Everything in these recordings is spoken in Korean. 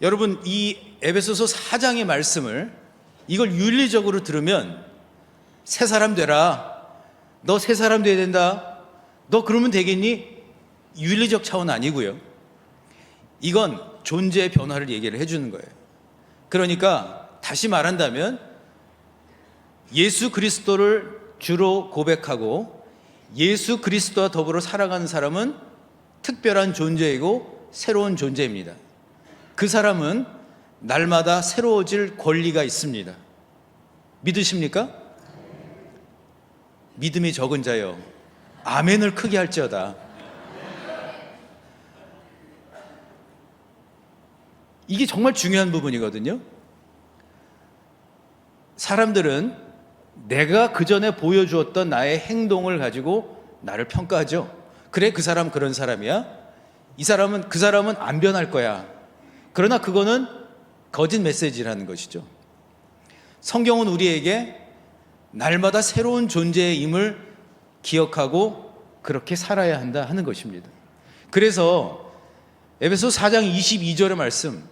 여러분, 이 에베소서 4장의 말씀을 이걸 윤리적으로 들으면 새 사람 되라, 너 새 사람 돼야 된다, 너 그러면 되겠니? 윤리적 차원 아니고요. 이건 존재의 변화를 얘기를 해주는 거예요. 그러니까 다시 말한다면 예수 그리스도를 주로 고백하고 예수 그리스도와 더불어 살아가는 사람은 특별한 존재이고 새로운 존재입니다. 그 사람은 날마다 새로워질 권리가 있습니다. 믿으십니까? 믿음이 적은 자여 아멘을 크게 할지어다. 이게 정말 중요한 부분이거든요. 사람들은 내가 그 전에 보여주었던 나의 행동을 가지고 나를 평가하죠. 그래, 그 사람 그런 사람이야. 그 사람은 안 변할 거야. 그러나 그거는 거짓 메시지라는 것이죠. 성경은 우리에게 날마다 새로운 존재임을 기억하고 그렇게 살아야 한다 하는 것입니다. 그래서 에베소 4장 22절의 말씀,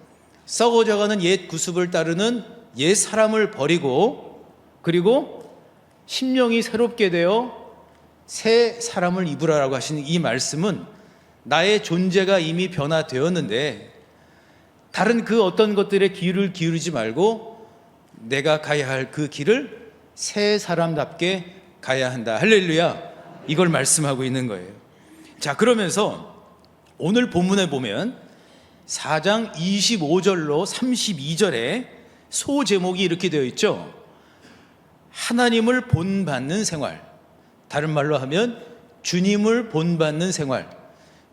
썩어져가는 옛 구습을 따르는 옛 사람을 버리고 그리고 심령이 새롭게 되어 새 사람을 입으라라고 하시는 이 말씀은 나의 존재가 이미 변화되었는데 다른 그 어떤 것들에 귀를 기울이지 말고 내가 가야 할 그 길을 새 사람답게 가야 한다. 할렐루야. 이걸 말씀하고 있는 거예요. 자, 그러면서 오늘 본문에 보면 4장 25절로 32절에 소제목이 이렇게 되어 있죠. 하나님을 본받는 생활, 다른 말로 하면 주님을 본받는 생활.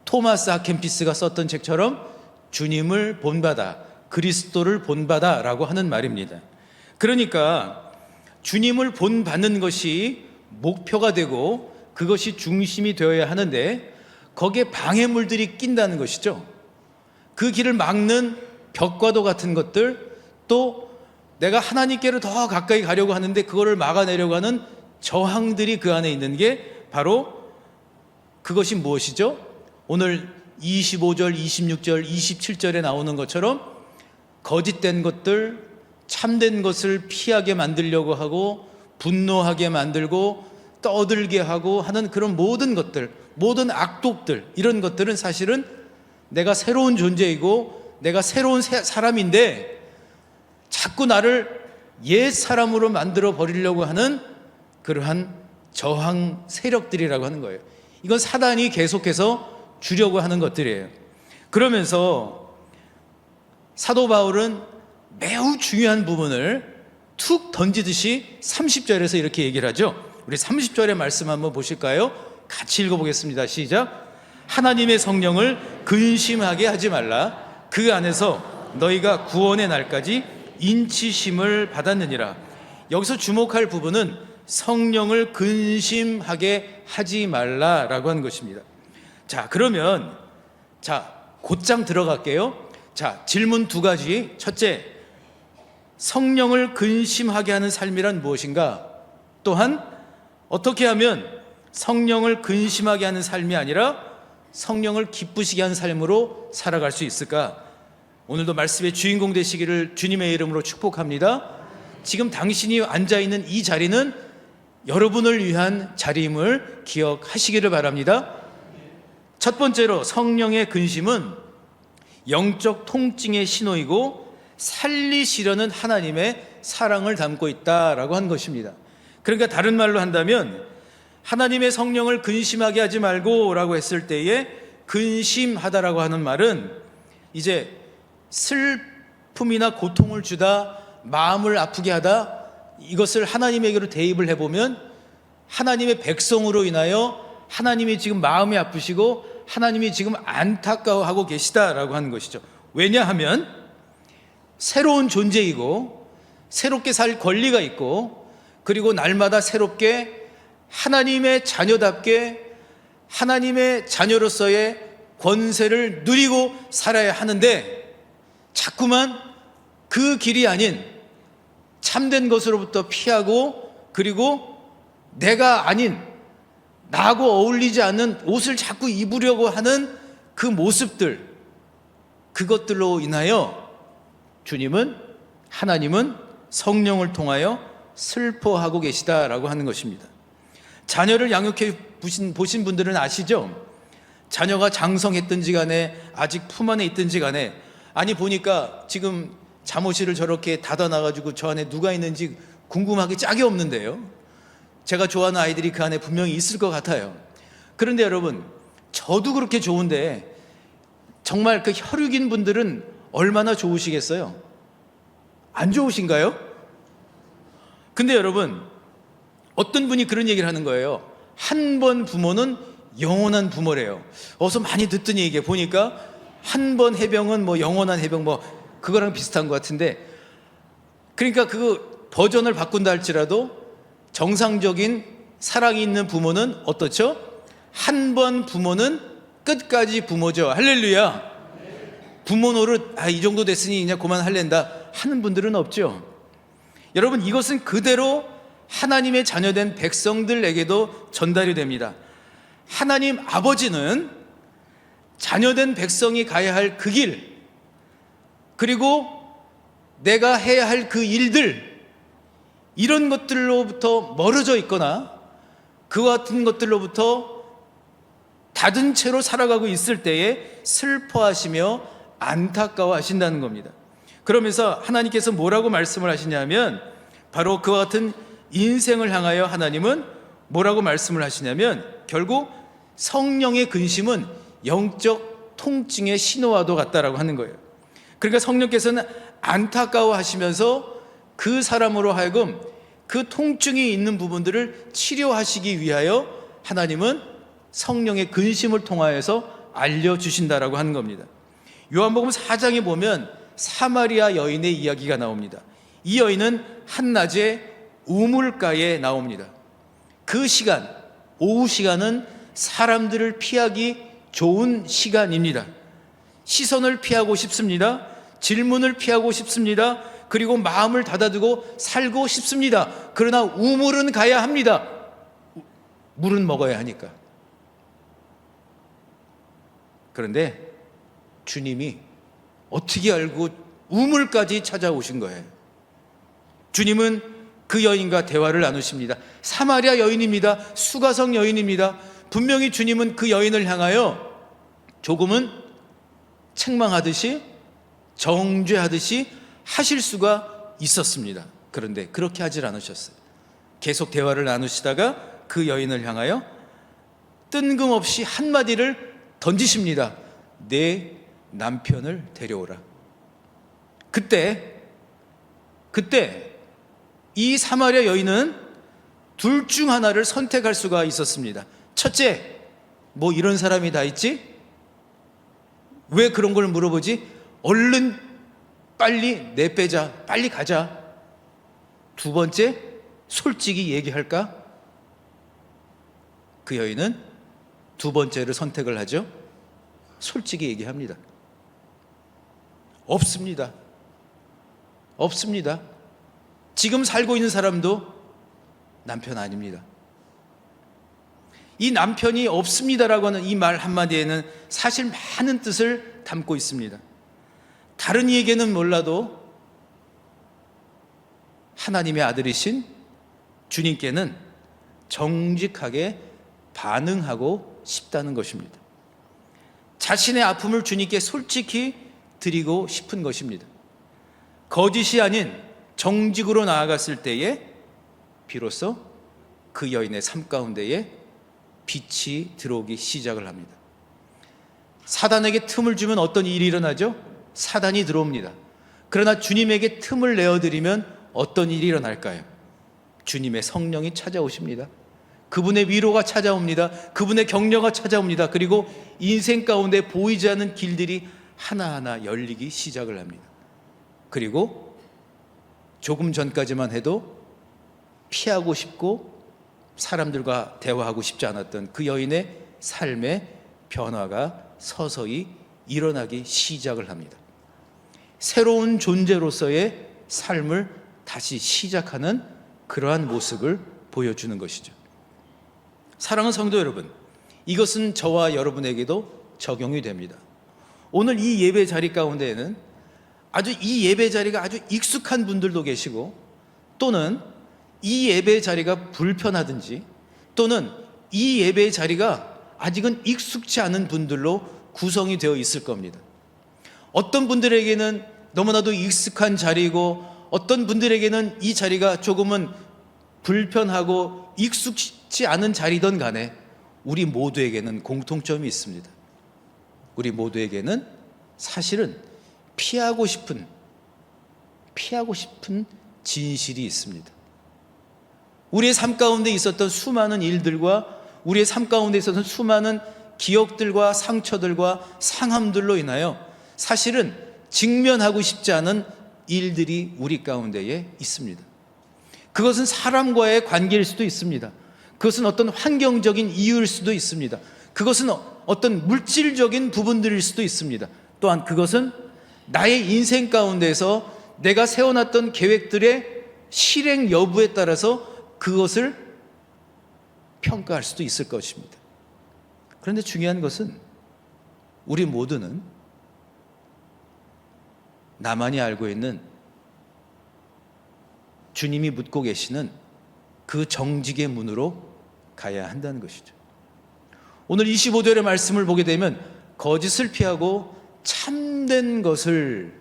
토마스 아켄피스가 썼던 책처럼 주님을 본받아, 그리스도를 본받아 라고 하는 말입니다. 그러니까 주님을 본받는 것이 목표가 되고 그것이 중심이 되어야 하는데 거기에 방해물들이 낀다는 것이죠. 그 길을 막는 벽과도 같은 것들, 또 내가 하나님께로 더 가까이 가려고 하는데 그거를 막아내려고 하는 저항들이 그 안에 있는 게 바로 그것이 무엇이죠? 오늘 25절, 26절, 27절에 나오는 것처럼 거짓된 것들, 참된 것을 피하게 만들려고 하고 분노하게 만들고 떠들게 하고 하는 그런 모든 것들, 모든 악독들, 이런 것들은 사실은 내가 새로운 존재이고 내가 새로운 사람인데 자꾸 나를 옛 사람으로 만들어 버리려고 하는 그러한 저항 세력들이라고 하는 거예요. 이건 사단이 계속해서 주려고 하는 것들이에요. 그러면서 사도 바울은 매우 중요한 부분을 툭 던지듯이 30절에서 이렇게 얘기를 하죠. 우리 30절의 말씀 한번 보실까요? 같이 읽어보겠습니다. 시작. 하나님의 성령을 근심하게 하지 말라. 그 안에서 너희가 구원의 날까지 인치심을 받았느니라. 여기서 주목할 부분은 성령을 근심하게 하지 말라라고 하는 것입니다. 자, 그러면 곧장 들어갈게요. 자, 질문 두 가지. 첫째, 성령을 근심하게 하는 삶이란 무엇인가? 또한 어떻게 하면 성령을 근심하게 하는 삶이 아니라 성령을 기쁘시게 하는 삶으로 살아갈 수 있을까? 오늘도 말씀의 주인공 되시기를 주님의 이름으로 축복합니다. 지금 당신이 앉아있는 이 자리는 여러분을 위한 자리임을 기억하시기를 바랍니다. 첫 번째로 성령의 근심은 영적 통증의 신호이고 살리시려는 하나님의 사랑을 담고 있다라고 한 것입니다. 그러니까 다른 말로 한다면 하나님의 성령을 근심하게 하지 말고 라고 했을 때에 근심하다라고 하는 말은 이제 슬픔이나 고통을 주다, 마음을 아프게 하다, 이것을 하나님에게로 대입을 해보면 하나님의 백성으로 인하여 하나님이 지금 마음이 아프시고 하나님이 지금 안타까워하고 계시다라고 하는 것이죠. 왜냐하면 새로운 존재이고 새롭게 살 권리가 있고 그리고 날마다 새롭게 하나님의 자녀답게 하나님의 자녀로서의 권세를 누리고 살아야 하는데 자꾸만 그 길이 아닌 참된 것으로부터 피하고 그리고 내가 아닌 나하고 어울리지 않는 옷을 자꾸 입으려고 하는 그 모습들, 그것들로 인하여 하나님은 성령을 통하여 슬퍼하고 계시다라고 하는 것입니다. 자녀를 양육해 보신 분들은 아시죠? 자녀가 장성했든지 간에 아직 품 안에 있든지 간에, 아니 보니까 지금 잠옷실을 저렇게 닫아놔가지고 저 안에 누가 있는지 궁금하기 짝이 없는데요. 제가 좋아하는 아이들이 그 안에 분명히 있을 것 같아요. 그런데 여러분, 저도 그렇게 좋은데 정말 그 혈육인 분들은 얼마나 좋으시겠어요? 안 좋으신가요? 근데 여러분, 어떤 분이 그런 얘기를 하는 거예요. 한 번 부모는 영원한 부모래요. 어서 많이 듣더니 이게 보니까 한 번 해병은 뭐 영원한 해병 뭐 그거랑 비슷한 것 같은데, 그러니까 그 버전을 바꾼다 할지라도 정상적인 사랑이 있는 부모는 어떻죠? 한 번 부모는 끝까지 부모죠. 할렐루야. 부모 노릇 이 정도 됐으니 그냥 그만할랜다 하는 분들은 없죠. 여러분, 이것은 그대로 하나님의 자녀된 백성들에게도 전달이 됩니다. 하나님 아버지는 자녀된 백성이 가야 할 그 길, 그리고 내가 해야 할 그 일들, 이런 것들로부터 멀어져 있거나 그와 같은 것들로부터 닫은 채로 살아가고 있을 때에 슬퍼하시며 안타까워하신다는 겁니다. 그러면서 하나님께서 뭐라고 말씀을 하시냐면, 바로 그와 같은 인생을 향하여 하나님은 뭐라고 말씀을 하시냐면, 결국 성령의 근심은 영적 통증의 신호와도 같다라고 하는 거예요. 그러니까 성령께서는 안타까워하시면서 그 사람으로 하여금 그 통증이 있는 부분들을 치료하시기 위하여 하나님은 성령의 근심을 통하여서 알려주신다라고 하는 겁니다. 요한복음 4장에 보면 사마리아 여인의 이야기가 나옵니다. 이 여인은 한낮에 우물가에 나옵니다. 그 시간, 오후 시간은 사람들을 피하기 좋은 시간입니다. 시선을 피하고 싶습니다. 질문을 피하고 싶습니다. 그리고 마음을 닫아두고 살고 싶습니다. 그러나 우물은 가야 합니다. 물은 먹어야 하니까. 그런데 주님이 어떻게 알고 우물까지 찾아오신 거예요? 주님은 그 여인과 대화를 나누십니다. 사마리아 여인입니다. 수가성 여인입니다. 분명히 주님은 그 여인을 향하여 조금은 책망하듯이 정죄하듯이 하실 수가 있었습니다. 그런데 그렇게 하질 않으셨어요. 계속 대화를 나누시다가 그 여인을 향하여 뜬금없이 한마디를 던지십니다. 내 남편을 데려오라. 그때 이 사마리아 여인은 둘 중 하나를 선택할 수가 있었습니다. 첫째, 뭐 이런 사람이 다 있지? 왜 그런 걸 물어보지? 얼른 빨리 내빼자, 빨리 가자. 두 번째, 솔직히 얘기할까? 그 여인은 두 번째를 선택을 하죠. 솔직히 얘기합니다. 없습니다. 지금 살고 있는 사람도 남편 아닙니다. 이 남편이 없습니다라고 하는 이 말 한마디에는 사실 많은 뜻을 담고 있습니다. 다른 이에게는 몰라도 하나님의 아들이신 주님께는 정직하게 반응하고 싶다는 것입니다. 자신의 아픔을 주님께 솔직히 드리고 싶은 것입니다. 거짓이 아닌 정직으로 나아갔을 때에 비로소 그 여인의 삶 가운데에 빛이 들어오기 시작을 합니다. 사단에게 틈을 주면 어떤 일이 일어나죠? 사단이 들어옵니다. 그러나 주님에게 틈을 내어드리면 어떤 일이 일어날까요? 주님의 성령이 찾아오십니다. 그분의 위로가 찾아옵니다. 그분의 격려가 찾아옵니다. 그리고 인생 가운데 보이지 않는 길들이 하나하나 열리기 시작을 합니다. 그리고 조금 전까지만 해도 피하고 싶고 사람들과 대화하고 싶지 않았던 그 여인의 삶의 변화가 서서히 일어나기 시작을 합니다. 새로운 존재로서의 삶을 다시 시작하는 그러한 모습을 보여주는 것이죠. 사랑하는 성도 여러분, 이것은 저와 여러분에게도 적용이 됩니다. 오늘 이 예배 자리 가운데에는 아주 이 예배 자리가 아주 익숙한 분들도 계시고, 또는 이 예배 자리가 불편하든지, 또는 이 예배 자리가 아직은 익숙치 않은 분들로 구성이 되어 있을 겁니다. 어떤 분들에게는 너무나도 익숙한 자리이고, 어떤 분들에게는 이 자리가 조금은 불편하고 익숙치 않은 자리든 간에 우리 모두에게는 공통점이 있습니다. 우리 모두에게는 사실은 피하고 싶은 진실이 있습니다. 우리의 삶 가운데 있었던 수많은 일들과 우리의 삶 가운데 있었던 수많은 기억들과 상처들과 상함들로 인하여 사실은 직면하고 싶지 않은 일들이 우리 가운데에 있습니다. 그것은 사람과의 관계일 수도 있습니다. 그것은 어떤 환경적인 이유일 수도 있습니다. 그것은 어떤 물질적인 부분들일 수도 있습니다. 또한 그것은 나의 인생 가운데서 내가 세워놨던 계획들의 실행 여부에 따라서 그것을 평가할 수도 있을 것입니다. 그런데 중요한 것은 우리 모두는 나만이 알고 있는 주님이 묻고 계시는 그 정직의 문으로 가야 한다는 것이죠. 오늘 25절의 말씀을 보게 되면 거짓을 피하고 참된 것을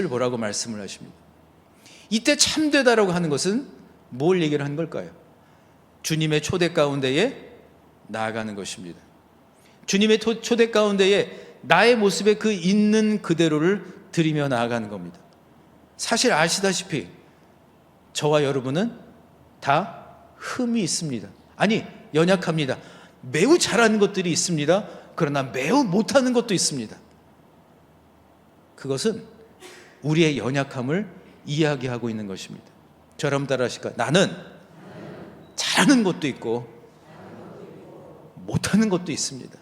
보라고 말씀을 하십니다. 이때 참되다라고 하는 것은 뭘 얘기를 하는 걸까요? 주님의 초대 가운데에 나아가는 것입니다. 주님의 초대 가운데에 나의 모습에 그 있는 그대로를 드리며 나아가는 겁니다. 사실 아시다시피 저와 여러분은 다 흠이 있습니다. 아니, 연약합니다. 매우 잘하는 것들이 있습니다. 그러나 매우 못하는 것도 있습니다. 그것은 우리의 연약함을 이야기하고 있는 것입니다. 저럼 따라하실까요? 나는 잘하는 것도 있고 못하는 것도 있습니다.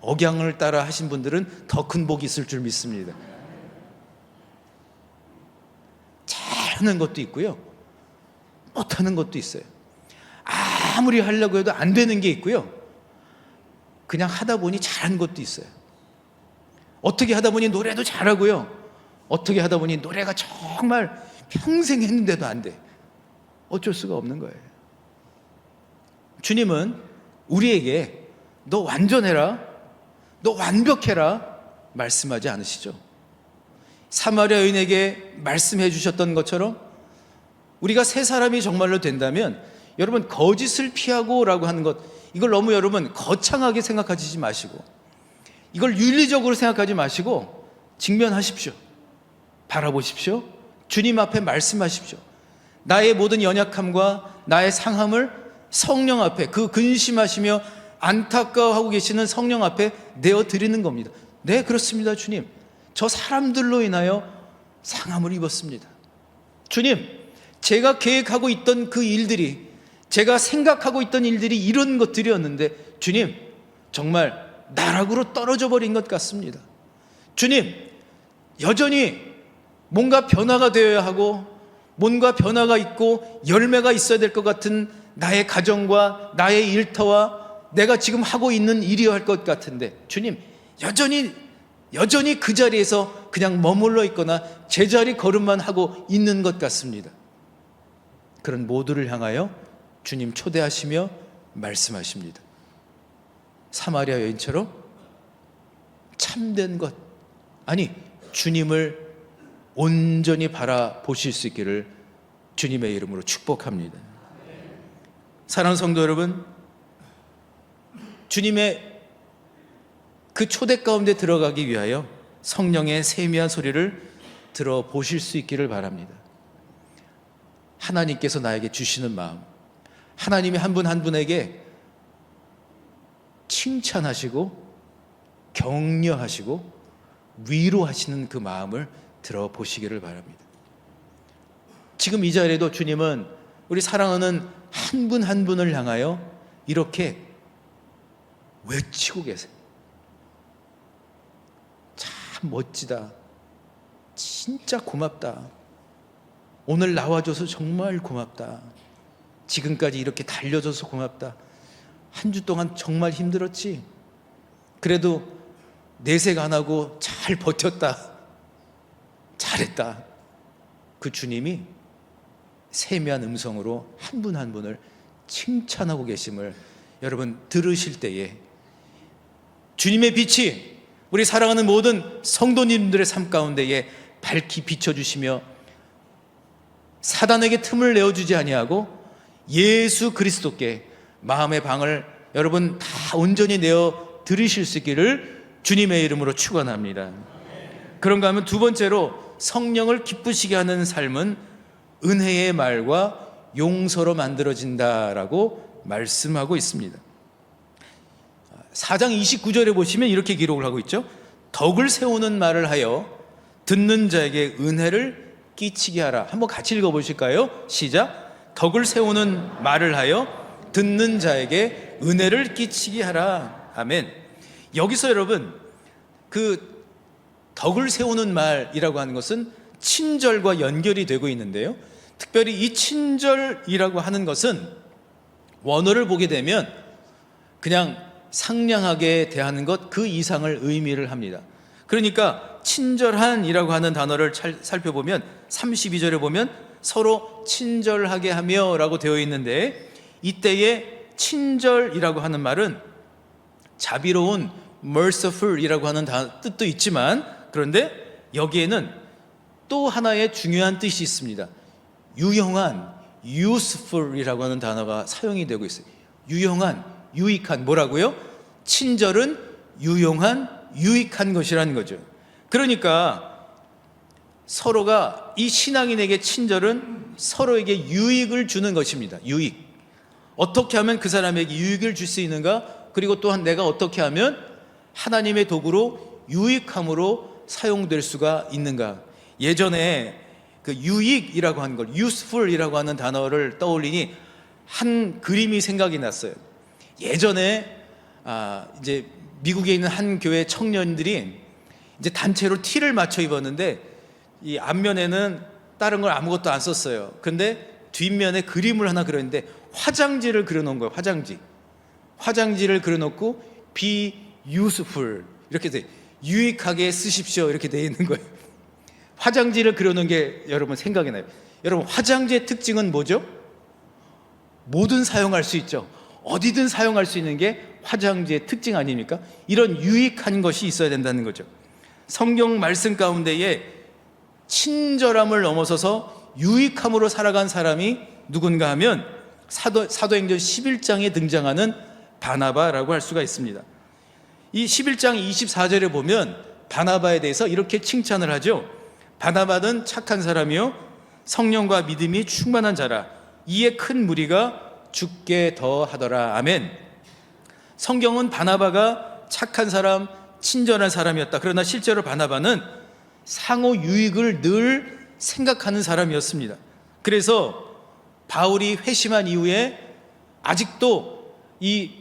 억양을 따라 하신 분들은 더 큰 복이 있을 줄 믿습니다. 잘하는 것도 있고요, 못하는 것도 있어요. 아무리 하려고 해도 안 되는 게 있고요, 그냥 하다 보니 잘하는 것도 있어요. 어떻게 하다 보니 노래도 잘하고요, 어떻게 하다 보니 노래가 정말 평생 했는데도 안 돼. 어쩔 수가 없는 거예요. 주님은 우리에게 너 완전해라, 너 완벽해라 말씀하지 않으시죠. 사마리아 여인에게 말씀해 주셨던 것처럼 우리가 새 사람이 정말로 된다면, 여러분, 거짓을 피하고 라고 하는 것, 이걸 너무 여러분 거창하게 생각하지 마시고, 이걸 윤리적으로 생각하지 마시고 직면하십시오. 바라보십시오. 주님 앞에 말씀하십시오. 나의 모든 연약함과 나의 상함을 성령 앞에, 그 근심하시며 안타까워하고 계시는 성령 앞에 내어드리는 겁니다. 네, 그렇습니다. 주님, 저 사람들로 인하여 상함을 입었습니다. 주님, 제가 계획하고 있던 그 일들이, 제가 생각하고 있던 일들이 이런 것들이었는데 주님, 정말 나락으로 떨어져 버린 것 같습니다. 주님, 여전히 뭔가 변화가 되어야 하고 뭔가 변화가 있고 열매가 있어야 될 것 같은 나의 가정과 나의 일터와 내가 지금 하고 있는 일이어야 할 것 같은데 주님, 여전히 그 자리에서 그냥 머물러 있거나 제자리 걸음만 하고 있는 것 같습니다. 그런 모두를 향하여 주님 초대하시며 말씀하십니다. 사마리아 여인처럼 참된 것, 아니 주님을 온전히 바라보실 수 있기를 주님의 이름으로 축복합니다. 사랑하는 성도 여러분, 주님의 그 초대 가운데 들어가기 위하여 성령의 세미한 소리를 들어보실 수 있기를 바랍니다. 하나님께서 나에게 주시는 마음, 하나님이 한 분 한 분에게 칭찬하시고 격려하시고 위로하시는 그 마음을 들어보시기를 바랍니다. 지금 이 자리에도 주님은 우리 사랑하는 한 분 한 분을 향하여 이렇게 외치고 계세요. 참 멋지다. 진짜 고맙다. 오늘 나와줘서 정말 고맙다. 지금까지 이렇게 달려줘서 고맙다. 한 주 동안 정말 힘들었지. 그래도 내색 안 하고 잘 버텼다, 잘했다, 그 주님이 세미한 음성으로 한 분 한 분을 칭찬하고 계심을 여러분 들으실 때에 주님의 빛이 우리 사랑하는 모든 성도님들의 삶 가운데에 밝히 비춰주시며 사단에게 틈을 내어주지 아니하고 예수 그리스도께 마음의 방을 여러분 다 온전히 내어 드리실 수 있기를 주님의 이름으로 축원합니다. 그런가 하면 두 번째로 성령을 기쁘시게 하는 삶은 은혜의 말과 용서로 만들어진다라고 말씀하고 있습니다. 4장 29절에 보시면 이렇게 기록을 하고 있죠. 덕을 세우는 말을 하여 듣는 자에게 은혜를 끼치게 하라. 한번 같이 읽어보실까요? 시작. 덕을 세우는 말을 하여 듣는 자에게 은혜를 끼치게 하라. 아멘. 여기서 여러분 그 덕을 세우는 말이라고 하는 것은 친절과 연결이 되고 있는데요, 특별히 이 친절이라고 하는 것은 원어를 보게 되면 그냥 상냥하게 대하는 것 그 이상을 의미를 합니다. 그러니까 친절한이라고 하는 단어를 살펴보면 32절에 보면 서로 친절하게 하며 라고 되어 있는데, 이때의 친절이라고 하는 말은 자비로운 merciful이라고 하는 뜻도 있지만, 그런데 여기에는 또 하나의 중요한 뜻이 있습니다. 유용한 useful이라고 하는 단어가 사용이 되고 있어요. 유용한, 유익한, 뭐라고요? 친절은 유용한, 유익한 것이라는 거죠. 그러니까 서로가, 이 신앙인에게 친절은 서로에게 유익을 주는 것입니다. 유익. 어떻게 하면 그 사람에게 유익을 줄 수 있는가? 그리고 또한 내가 어떻게 하면 하나님의 도구로 유익함으로 사용될 수가 있는가? 예전에 그 유익이라고 하는 걸, useful이라고 하는 단어를 떠올리니 한 그림이 생각이 났어요. 예전에 이제 미국에 있는 한 교회 청년들이 이제 단체로 티를 맞춰 입었는데 이 앞면에는 다른 걸 아무것도 안 썼어요. 근데 뒷면에 그림을 하나 그렸는데 화장지를 그려놓은 거예요. 화장지를 그려놓고 be useful 이렇게 돼, 유익하게 쓰십시오 이렇게 돼 있는 거예요. 화장지를 그려놓은 게 여러분 생각이 나요. 여러분 화장지의 특징은 뭐죠? 뭐든 사용할 수 있죠. 어디든 사용할 수 있는 게 화장지의 특징 아닙니까? 이런 유익한 것이 있어야 된다는 거죠. 성경 말씀 가운데에 친절함을 넘어서서 유익함으로 살아간 사람이 누군가 하면 사도행전 11장에 등장하는 바나바라고 할 수가 있습니다. 이 11장 24절에 보면 바나바에 대해서 이렇게 칭찬을 하죠. 바나바는 착한 사람이요 성령과 믿음이 충만한 자라. 이에 큰 무리가 죽게 더하더라. 아멘. 성경은 바나바가 착한 사람, 친절한 사람이었다. 그러나 실제로 바나바는 상호 유익을 늘 생각하는 사람이었습니다. 그래서 바울이 회심한 이후에 아직도 이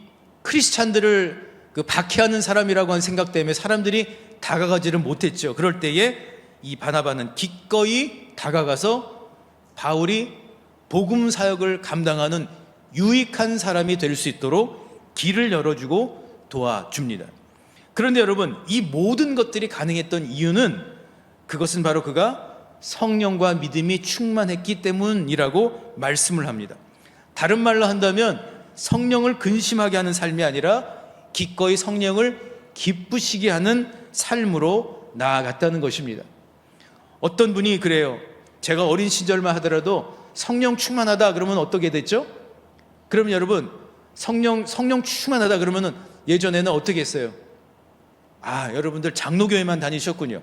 크리스찬들을 박해하는 사람이라고 하는 생각 때문에 사람들이 다가가지를 못했죠. 그럴 때에 이 바나바는 기꺼이 다가가서 바울이 복음 사역을 감당하는 유익한 사람이 될 수 있도록 길을 열어주고 도와줍니다. 그런데 여러분, 이 모든 것들이 가능했던 이유는 그것은 바로 그가 성령과 믿음이 충만했기 때문이라고 말씀을 합니다. 다른 말로 한다면 성령을 근심하게 하는 삶이 아니라 기꺼이 성령을 기쁘시게 하는 삶으로 나아갔다는 것입니다. 어떤 분이 그래요. 제가 어린 시절만 하더라도 성령 충만하다 그러면 어떻게 됐죠? 그러면 여러분 성령 충만하다 그러면은 예전에는 어떻게 했어요? 여러분들 장로교회만 다니셨군요.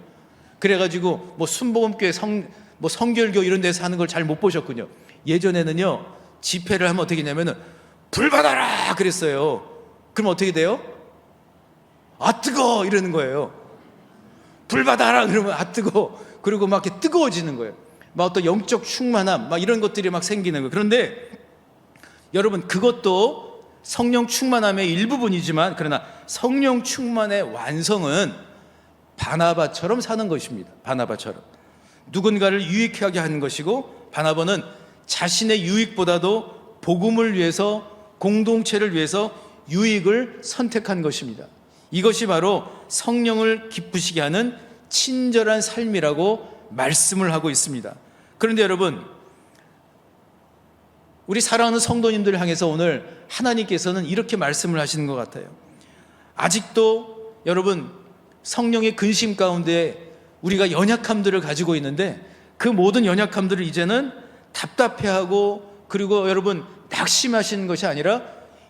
그래가지고 뭐 순복음교회 성결교 이런 데서 하는 걸 잘 못 보셨군요. 예전에는요 집회를 하면 어떻게 했냐면은 불 받아라 그랬어요. 그럼 어떻게 돼요? 뜨거워 이러는 거예요. 불 받아라 그러면 뜨거워. 그리고 막 이렇게 뜨거워지는 거예요. 막 어떤 영적 충만함 막 이런 것들이 막 생기는 거예요. 그런데 여러분 그것도 성령 충만함의 일부분이지만, 그러나 성령 충만의 완성은 바나바처럼 사는 것입니다. 바나바처럼 누군가를 유익하게 하는 것이고, 바나바는 자신의 유익보다도 복음을 위해서, 공동체를 위해서 유익을 선택한 것입니다. 이것이 바로 성령을 기쁘시게 하는 친절한 삶이라고 말씀을 하고 있습니다. 그런데 여러분, 우리 사랑하는 성도님들을 향해서 오늘 하나님께서는 이렇게 말씀을 하시는 것 같아요. 아직도 여러분, 성령의 근심 가운데 우리가 연약함들을 가지고 있는데 그 모든 연약함들을 이제는 답답해하고 그리고 여러분 낙심하시는 것이 아니라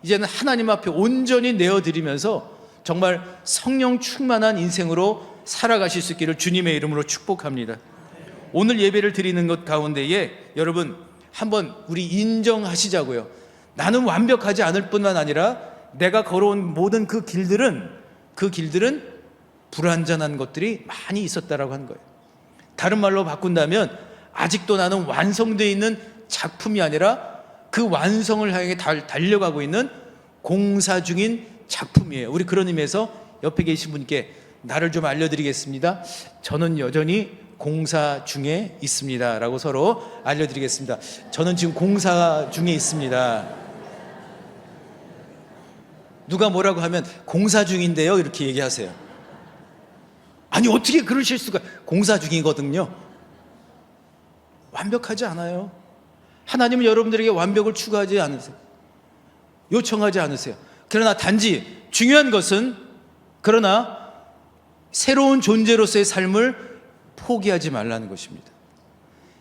이제는 하나님 앞에 온전히 내어드리면서 정말 성령 충만한 인생으로 살아가실 수 있기를 주님의 이름으로 축복합니다. 오늘 예배를 드리는 것 가운데에 여러분 한번 우리 인정하시자고요. 나는 완벽하지 않을 뿐만 아니라 내가 걸어온 모든 그 길들은 불완전한 것들이 많이 있었다라고 하는 거예요. 다른 말로 바꾼다면 아직도 나는 완성되어 있는 작품이 아니라 그 완성을 향해 달려가고 있는 공사 중인 작품이에요. 우리 그런 의미에서 옆에 계신 분께 나를 좀 알려드리겠습니다. 저는 여전히 공사 중에 있습니다 라고 서로 알려드리겠습니다. 저는 지금 공사 중에 있습니다. 누가 뭐라고 하면 공사 중인데요 이렇게 얘기하세요. 아니 어떻게 그러실 수가, 공사 중이거든요. 완벽하지 않아요. 하나님은 여러분들에게 완벽을 추구하지 않으세요. 요청하지 않으세요. 그러나 단지 중요한 것은 그러나 새로운 존재로서의 삶을 포기하지 말라는 것입니다.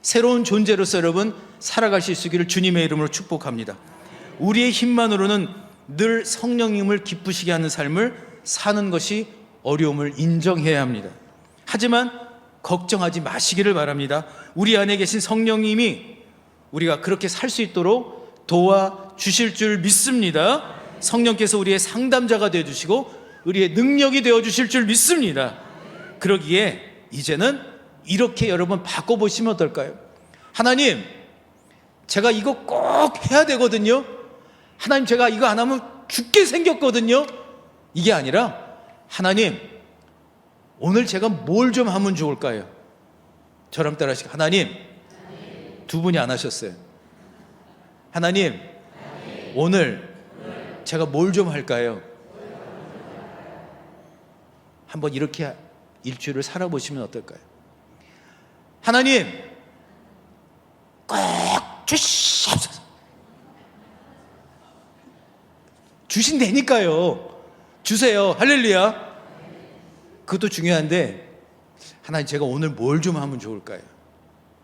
새로운 존재로서 여러분 살아가실 수 있기를 주님의 이름으로 축복합니다. 우리의 힘만으로는 늘 성령님을 기쁘시게 하는 삶을 사는 것이 어려움을 인정해야 합니다. 하지만 걱정하지 마시기를 바랍니다. 우리 안에 계신 성령님이 우리가 그렇게 살 수 있도록 도와주실 줄 믿습니다. 성령께서 우리의 상담자가 되어주시고 우리의 능력이 되어주실 줄 믿습니다. 그러기에 이제는 이렇게 여러분 바꿔보시면 어떨까요? 하나님, 제가 이거 꼭 해야 되거든요. 하나님, 제가 이거 안 하면 죽게 생겼거든요. 이게 아니라 하나님, 오늘 제가 뭘 좀 하면 좋을까요? 저랑 따라하시고, 하나님, 두 분이 안 하셨어요. 하나님, 오늘 제가 뭘 좀 할까요? 한번 이렇게 일주일을 살아보시면 어떨까요? 하나님, 꼭 주시옵소서. 주신다니까요. 주세요. 할렐루야. 그것도 중요한데, 하나님, 제가 오늘 뭘 좀 하면 좋을까요?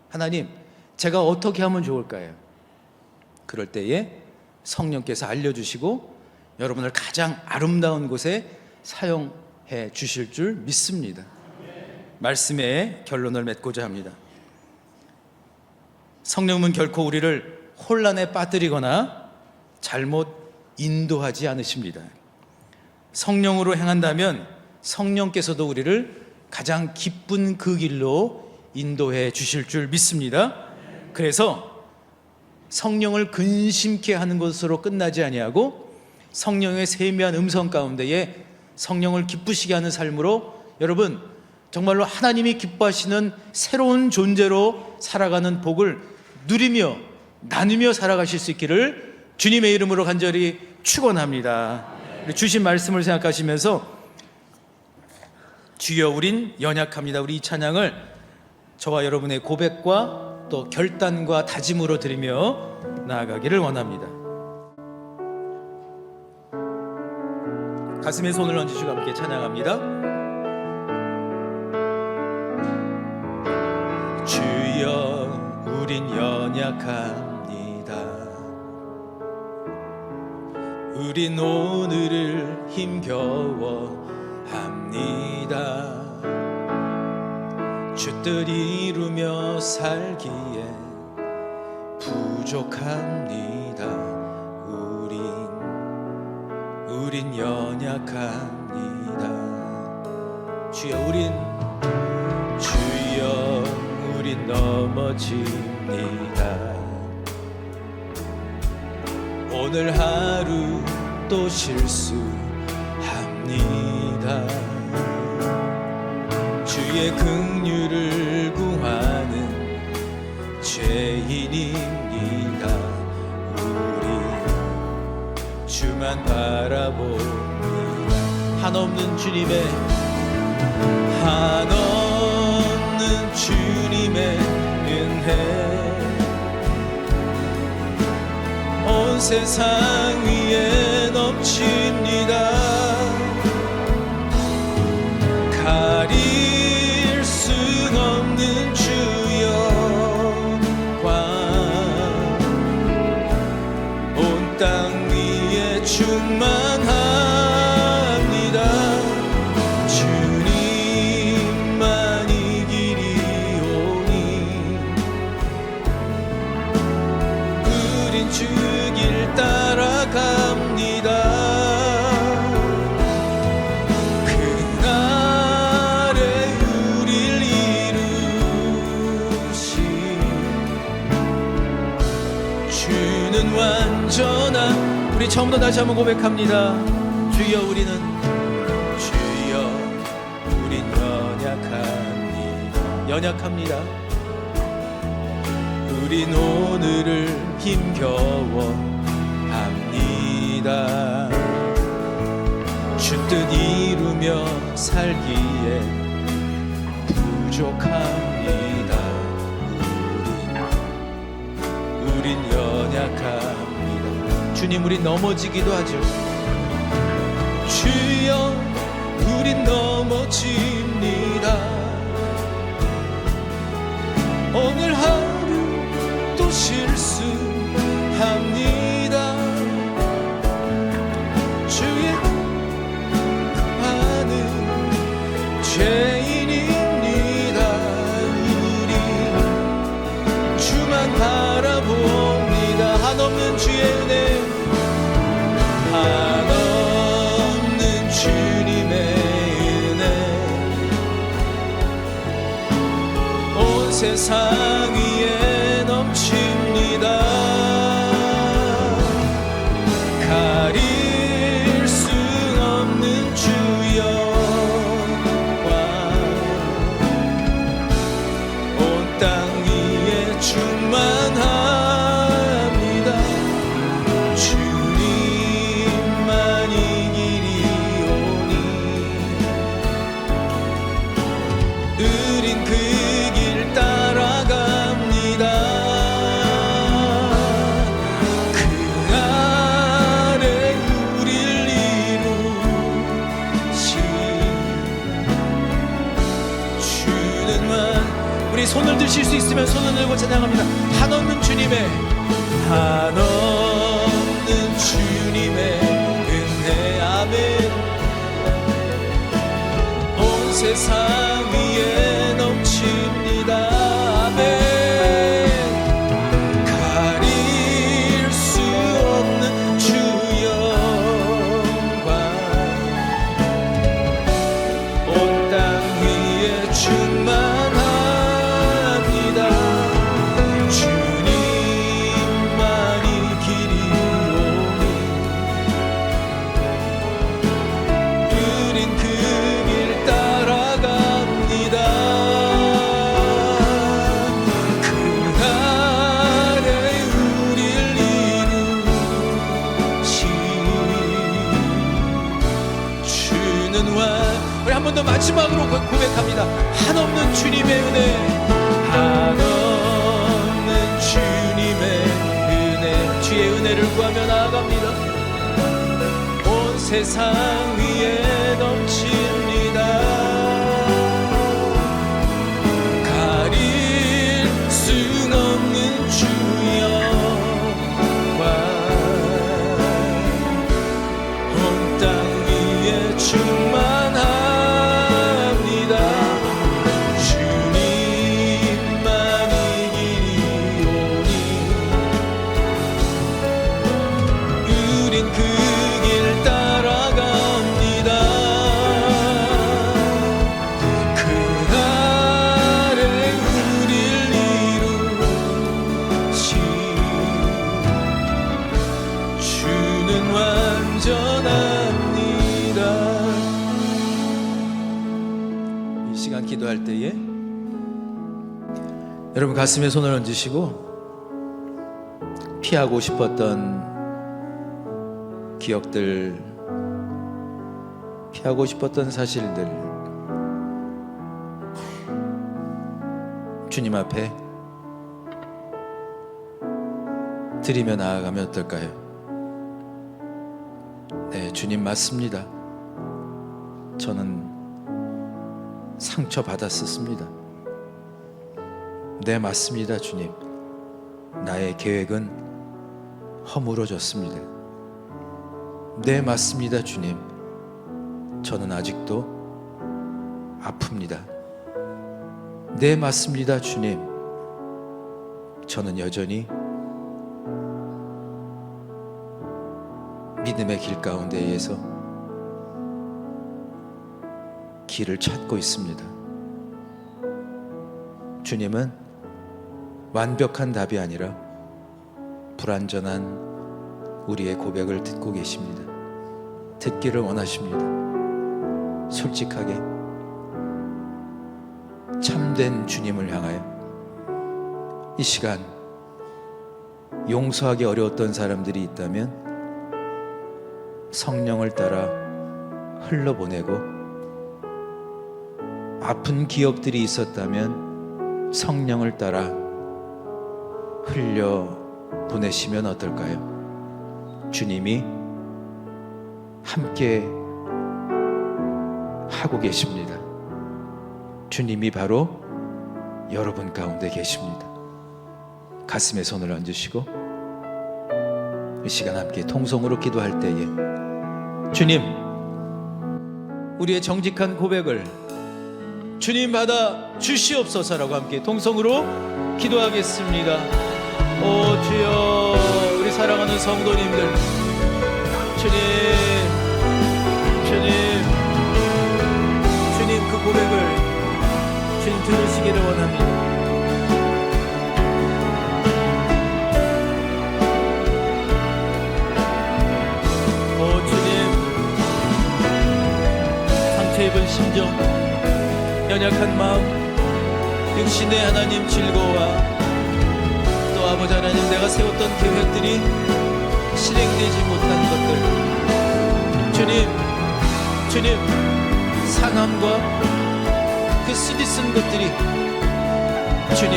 하나님, 제가 어떻게 하면 좋을까요? 그럴 때에 성령께서 알려주시고 여러분을 가장 아름다운 곳에 사용해 주실 줄 믿습니다. 말씀의 결론을 맺고자 합니다. 성령은 결코 우리를 혼란에 빠뜨리거나 잘못 인도하지 않으십니다. 성령으로 행한다면 성령께서도 우리를 가장 기쁜 그 길로 인도해 주실 줄 믿습니다. 그래서 성령을 근심케 하는 것으로 끝나지 아니하고 성령의 세미한 음성 가운데에 성령을 기쁘시게 하는 삶으로 여러분 정말로 하나님이 기뻐하시는 새로운 존재로 살아가는 복을 누리며 나누며 살아가실 수 있기를 주님의 이름으로 간절히 축원합니다. 주신 말씀을 생각하시면서 주여 우린 연약합니다. 우리 이 찬양을 저와 여러분의 고백과 또 결단과 다짐으로 드리며 나아가기를 원합니다. 가슴에 손을 얹으시고 함께 찬양합니다. 주여 우린 연약합니다. 우린 오늘을 힘겨워 합니다. 주 뜻 이루며 살기에 부족합니다. 우린 연약합니다. 주여 우린 넘어집니다. 오늘 하루 또 실수합니다. 주의 긍휼을 구하는 죄인입니다. 우리 주만 바라봅니다. 한없는 주님의 한없는 주님의 은혜 온 세상 위에 넘칩니다. 가릴 수 없는 주여 온 땅 위에 충만합니다. 주님만 이 길이 오니 우린 주 길 따라갑니다. 그날에 우릴 이루신 주는 완전한 우리 처음부터 다시 한번 고백합니다. 주여 우리는 주여 우린 연약합니다. 우린 오늘을 힘겨워합니다. 주 뜻 이루며 살기에 부족합니다. 우린 연약합니다. 주님 우린 넘어지기도 하죠. 주여 우린 넘어집니다. 오늘 하루 또 실수합니다. 주의 하는 죄인입니다. 우리 주만 바라봅니다. 한없는 주의 은혜 한없는 주님의 은혜 온 세상 위에 넘칩니다. 가릴 수 없는 주여와 온 땅 위에 충만합니다. 주님만 이 길이 오니 우린 그 길 따라갑니다. 그날에 우릴 이루신 주는만 우리 손을 드실 수 있으면 손을 들고 찬양합니다. 한없는 주님의 은혜 아멘. 온 세상 위에 넘칩니다. 아멘. 가릴 수 없는 주 영광 온 땅 위에 충만합니다. 주님만 이 길이 오니 우린 그 길 따라갑니다. 그날에 우릴 이루신 주는 우리 한 번 더 마지막으로 고백합니다. 한없는 주님의 은혜 한없는 주님의 은혜 주의 은혜를 구하며 나아갑니다. 온 세상 위에 넘칩니다. 가릴 수 없는 주여 온 땅 위에 충만합니다. 주님만 이 길이 오니 우린 그 길 따라갑니다. 그날에 우릴 이루신 주는 완전합니다. 이 시간 기도할 때에 여러분 가슴에 손을 얹으시고 피하고 싶었던 기억들, 피하고 싶었던 사실들 주님 앞에 드리며 나아가면 어떨까요? 네, 주님 맞습니다. 저는 상처받았었습니다. 네, 맞습니다. 주님, 나의 계획은 허물어졌습니다. 네, 맞습니다. 주님, 저는 아직도 아픕니다. 네, 맞습니다. 주님, 저는 여전히 믿음의 길 가운데에서 길을 찾고 있습니다. 주님은 완벽한 답이 아니라 불완전한 우리의 고백을 듣고 계십니다. 듣기를 원하십니다. 솔직하게 참된 주님을 향하여 이 시간 용서하기 어려웠던 사람들이 있다면 성령을 따라 흘러보내고, 아픈 기억들이 있었다면 성령을 따라 흘려보내시면 어떨까요? 주님이 함께 하고 계십니다. 주님이 바로 여러분 가운데 계십니다. 가슴에 손을 얹으시고 이 시간 함께 통성으로 기도할 때에 주님, 우리의 정직한 고백을 주님 받아 주시옵소서라고 함께 통성으로 기도하겠습니다. 오 주여, 우리 사랑하는 성도님들, 주님 그 고백을 주님 들으시기를 원합니다. 입은 심정, 연약한 마음, 육신의 하나님 즐거워와 또 아버지 하나님, 내가 세웠던 계획들이 실행되지 못한 것들, 주님 상함과 그 쓰디쓴 것들이 주님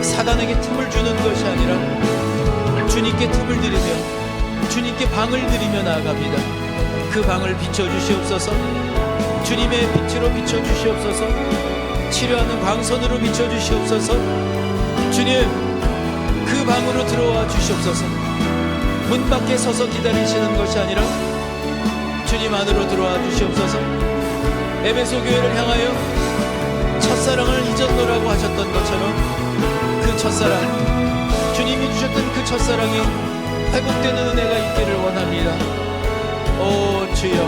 사단에게 틈을 주는 것이 아니라 주님께 틈을 드리며 주님께 방을 드리며 나아갑니다. 그 방을 비춰주시옵소서. 주님의 빛으로 비춰주시옵소서. 치료하는 광선으로 비춰주시옵소서. 주님, 그 방으로 들어와 주시옵소서. 문 밖에 서서 기다리시는 것이 아니라 주님 안으로 들어와 주시옵소서. 에베소 교회를 향하여 첫사랑을 잊었노라고 하셨던 것처럼 그 첫사랑, 주님이 주셨던 그 첫사랑이 회복되는 은혜가 있기를 원합니다. 오 주여,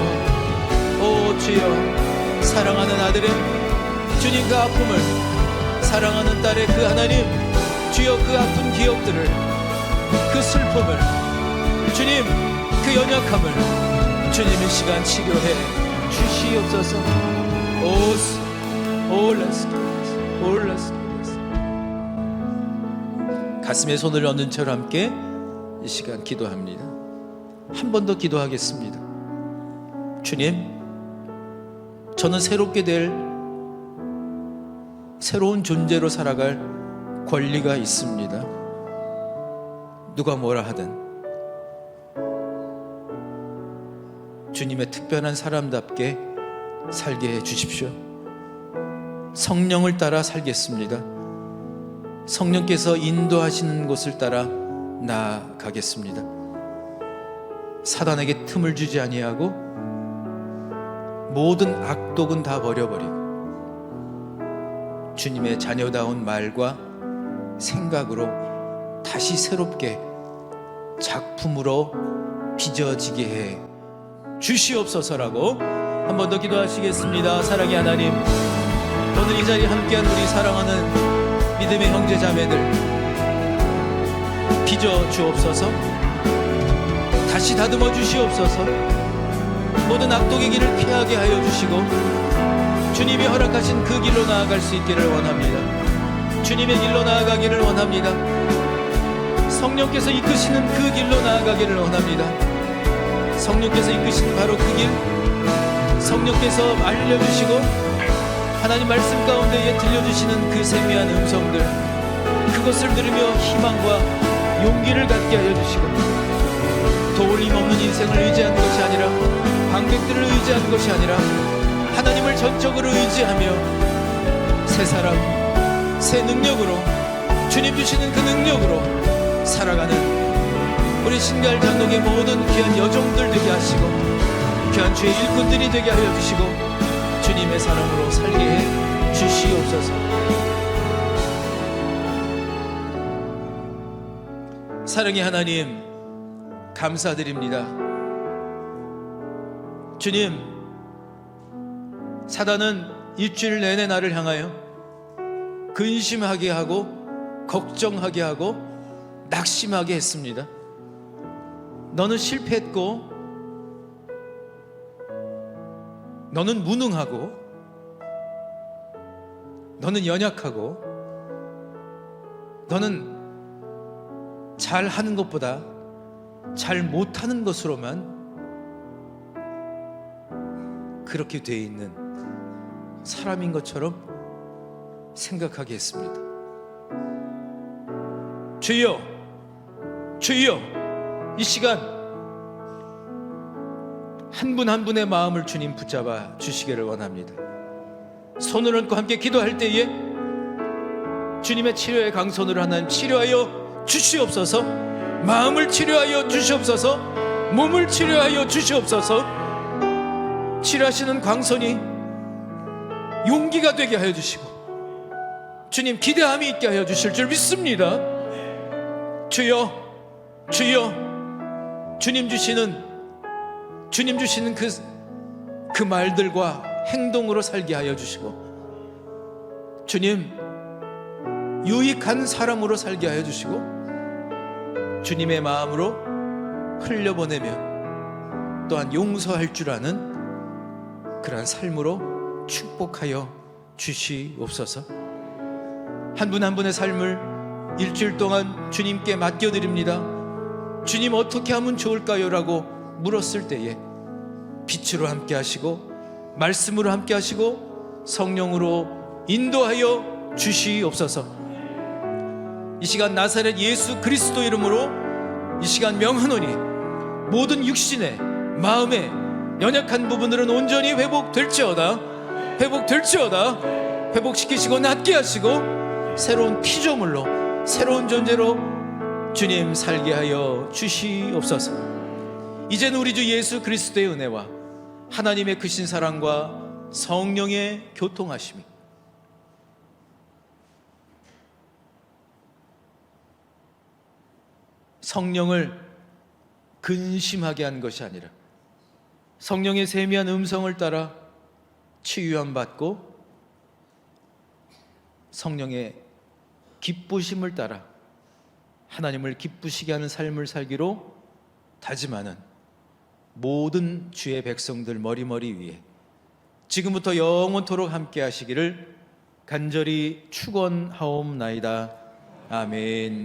사랑하는 아들의 주님 그 아픔을, 사랑하는 딸의 그 하나님 주여 그 아픈 기억들을, 그 슬픔을, 주님 그 연약함을 주님의 시간 치료해 주시옵소서. 가슴에 손을 얹은 채로 함께 이 시간 기도합니다. 한 번 더 기도하겠습니다. 주님, 저는 새롭게 될 새로운 존재로 살아갈 권리가 있습니다. 누가 뭐라 하든 주님의 특별한 사람답게 살게 해 주십시오. 성령을 따라 살겠습니다. 성령께서 인도하시는 곳을 따라 나아가겠습니다. 사단에게 틈을 주지 아니하고 모든 악독은 다 버려버리고 주님의 자녀다운 말과 생각으로 다시 새롭게 작품으로 빚어지게 해 주시옵소서라고 한 번 더 기도하시겠습니다. 사랑의 하나님, 오늘 이 자리에 함께한 우리 사랑하는 믿음의 형제 자매들 빚어 주옵소서. 다시 다듬어 주시옵소서. 모든 악독의 길을 피하게 하여 주시고 주님이 허락하신 그 길로 나아갈 수 있기를 원합니다. 주님의 길로 나아가기를 원합니다. 성령께서 이끄시는 그 길로 나아가기를 원합니다. 성령께서 이끄시는 바로 그 길, 성령께서 알려주시고 하나님 말씀 가운데에 들려주시는 그 세미한 음성들, 그것을 들으며 희망과 용기를 갖게 하여 주시고, 도울림 없는 인생을 의지하는 것이 아니라, 방백들을 의지하는 것이 아니라 하나님을 전적으로 의지하며 새 사람, 새 능력으로, 주님 주시는 그 능력으로 살아가는 우리 신갈 장독의 모든 귀한 여종들 되게 하시고, 귀한 주의 일꾼들이 되게 하여 주시고, 주님의 사람으로 살게 해 주시옵소서. 사랑의 하나님, 감사드립니다. 주님, 사단은 일주일 내내 나를 향하여 근심하게 하고 걱정하게 하고 낙심하게 했습니다. 너는 실패했고, 너는 무능하고, 너는 연약하고, 너는 잘하는 것보다 잘 못하는 것으로만 그렇게 되어 있는 사람인 것처럼 생각하게 했습니다. 주여, 주여, 이 시간 한 분 한 분의 마음을 주님 붙잡아 주시기를 원합니다. 손을 얹고 함께 기도할 때에 주님의 치료의 강손으로 하나님 치료하여 주시옵소서. 마음을 치료하여 주시옵소서. 몸을 치료하여 주시옵소서. 치료하시는 광선이 용기가 되게 하여 주시고, 주님 기대함이 있게 하여 주실 줄 믿습니다. 주여, 주여, 주님 주시는 그 말들과 행동으로 살게 하여 주시고, 주님 유익한 사람으로 살게 하여 주시고, 주님의 마음으로 흘려보내며 또한 용서할 줄 아는 그러한 삶으로 축복하여 주시옵소서. 한 분 한 분의 삶을 일주일 동안 주님께 맡겨드립니다. 주님 어떻게 하면 좋을까요? 라고 물었을 때에 빛으로 함께 하시고, 말씀으로 함께 하시고, 성령으로 인도하여 주시옵소서. 이 시간 나사렛 예수 그리스도 이름으로 이 시간 명하노니, 모든 육신의 마음의 연약한 부분들은 온전히 회복될지어다, 회복될지어다. 회복시키시고 낫게 하시고 새로운 피조물로, 새로운 존재로 주님 살게 하여 주시옵소서. 이제는 우리 주 예수 그리스도의 은혜와 하나님의 크신 사랑과 성령의 교통하심이 성령을 근심하게 한 것이 아니라 성령의 세미한 음성을 따라 치유함 받고 성령의 기쁘심을 따라 하나님을 기쁘시게 하는 삶을 살기로 다짐하는 모든 주의 백성들 머리머리 위에 지금부터 영원토록 함께 하시기를 간절히 축원하옵나이다. 아멘.